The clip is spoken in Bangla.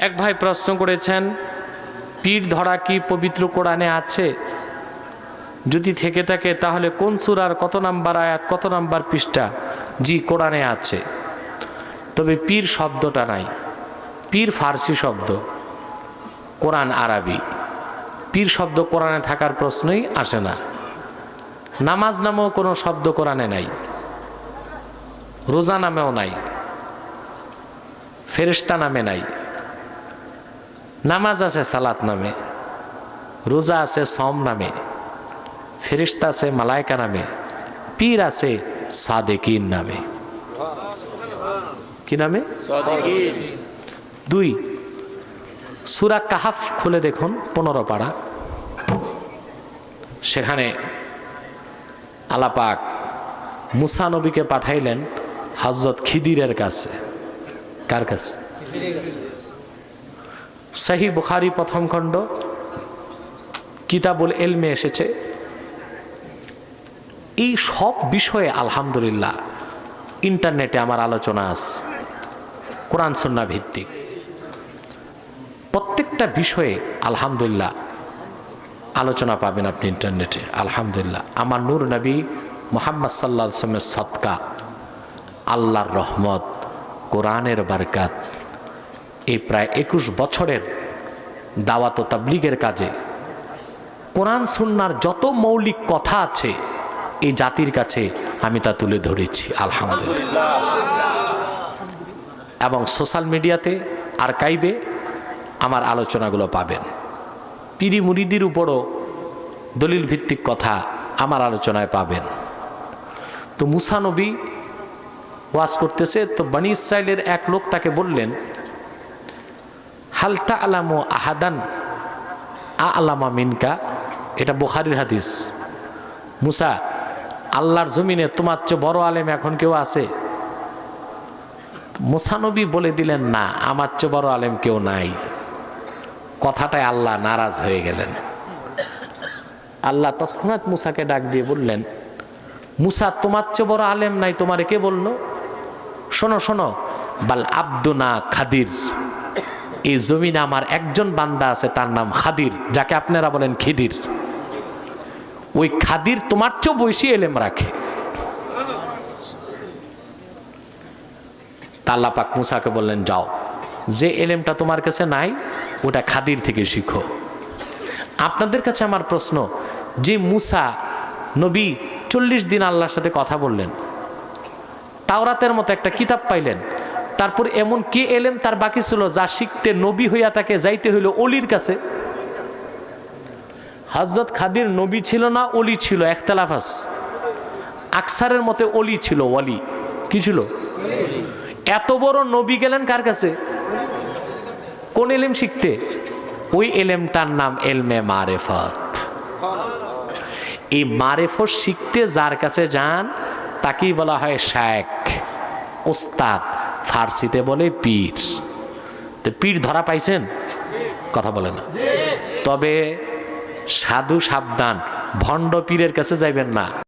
এক ভাই প্রশ্ন করেছেন, পীর ধরা কি পবিত্র কোরআনে আছে? যদি থেকে থাকে তাহলে কোন সূরার কত নাম্বার আয়াত, কত নাম্বার পৃষ্ঠা? জি, কোরআনে আছে, তবে পীর শব্দটা নাই। পীর ফার্সি শব্দ, কোরআন আরবি। পীর শব্দ কোরআনে থাকার প্রশ্নই আসে না। নামাজ নামেও কোনো শব্দ কোরআনে নাই, রোজা নামেও নাই, ফেরেশতা নামে নাই। নামাজ আছে সালাত নামে, রোজা আছে সম নামে, ফেরেশতা আছে মালায়েকা নামে, পীর আছে সাদেকিন নামে। কি নামে? সাদেকিন। 2 সূরা কাহাফ খুলে দেখুন, 15 পারা। সেখানে আল্লাহ পাক মুসা নবীকে পাঠাইলেন হযরত খিদিরের কাছে। কার কাছে? সহিহ বুখারী প্রথম খণ্ড কিতাবুল ইলমে এসেছে। এই সব বিষয়ে আলহামদুলিল্লাহ ইন্টারনেটে আমার আলোচনা আছে, কোরআন সুন্নাহ ভিত্তিক প্রত্যেকটা বিষয়ে আলহামদুলিল্লাহ আলোচনা পাবেন আপনি ইন্টারনেটে। আলহামদুলিল্লাহ আমার নূর নবী মুহাম্মদ সাল্লাল্লাহু আলাইহি ওয়াসাল্লামের সদকা, আল্লাহর রহমত, কোরআনের বারকাত, এই প্রায় 21 বছরের দাওয়াত ও তাবলীগের কাজে কোরআন সুন্নাহর যত মৌলিক কথা আছে এই জাতির কাছে আমি তা তুলে ধরেছি আলহামদুলিল্লাহ। এবং সোশ্যাল মিডিয়াতে আর্কাইভে আমার আলোচনাগুলো পাবেন। পীরি মুরিদির উপরও দলিল ভিত্তিক কথা আমার আলোচনায় পাবেন। তো মুসা নবী ওয়াজ করতেছে, তো বনি ইসরাইলের এক লোক তাকে বললেন, হাল তা'লামু আহাদান আ'লামা মিনকা। এটা বুখারীর হাদিস। মুসা, আল্লাহর জমিনে তোমার চেয়ে বড় আলেম এখন কেউ আছে? মুসা নবী বলে দিলেন, না, আমার চেয়ে বড় আলেম কেউ নাই। কথাটায় আল্লাহ নারাজ হয়ে গেলেন। আল্লাহ তৎক্ষণাৎ মুসাকে ডাক দিয়ে বললেন, মুসা, তোমার চেয়ে বড় আলেম নাই, তোমারে কে বললো? শোনো শোনো, বাল আব্দুনা খাদির, এই জমিনে আমার একজন বান্দা আছে, তার নাম খাদির, যাকে আপনারা বলেন খিদির। ওই খাদির তোমার চেয়েও বেশি এলেম রাখে। আল্লাহ পাক মুসাকে বললেন, যাও, যে এলেমটা তোমার কাছে নাই ওটা খাদির থেকে শিখো। আপনাদের কাছে আমার প্রশ্ন, যে মুসা নবী 40 দিন আল্লাহর সাথে কথা বললেন, তাওরাতের মতো একটা কিতাব পাইলেন, তারপর এমন কি এলেম তার বাকি ছিল যা শিখতে নবী হইয়া তাকে যাইতে হইল অলির কাছে? হযরত খাদির নবী ছিল না অলি ছিল, ইখতিলাফ আছে। আকসারের মতে অলি ছিল, ওয়ালি কি ছিল? এত বড় নবী গেলেন কার কাছে? কোন এলেম শিখতে? ওই এলেমটার নাম এলমে মারেফত। এই মারেফত শিখতে যার কাছে যান তাকেই বলা হয় শায়েখ, ওস্তাদ, ফার্সিতে বলে পীর। তো পীর ধরা পাইছেন? কথা বলে না। তবে সাধু সাবধান, ভণ্ড পীরের কাছে যাইবেন না।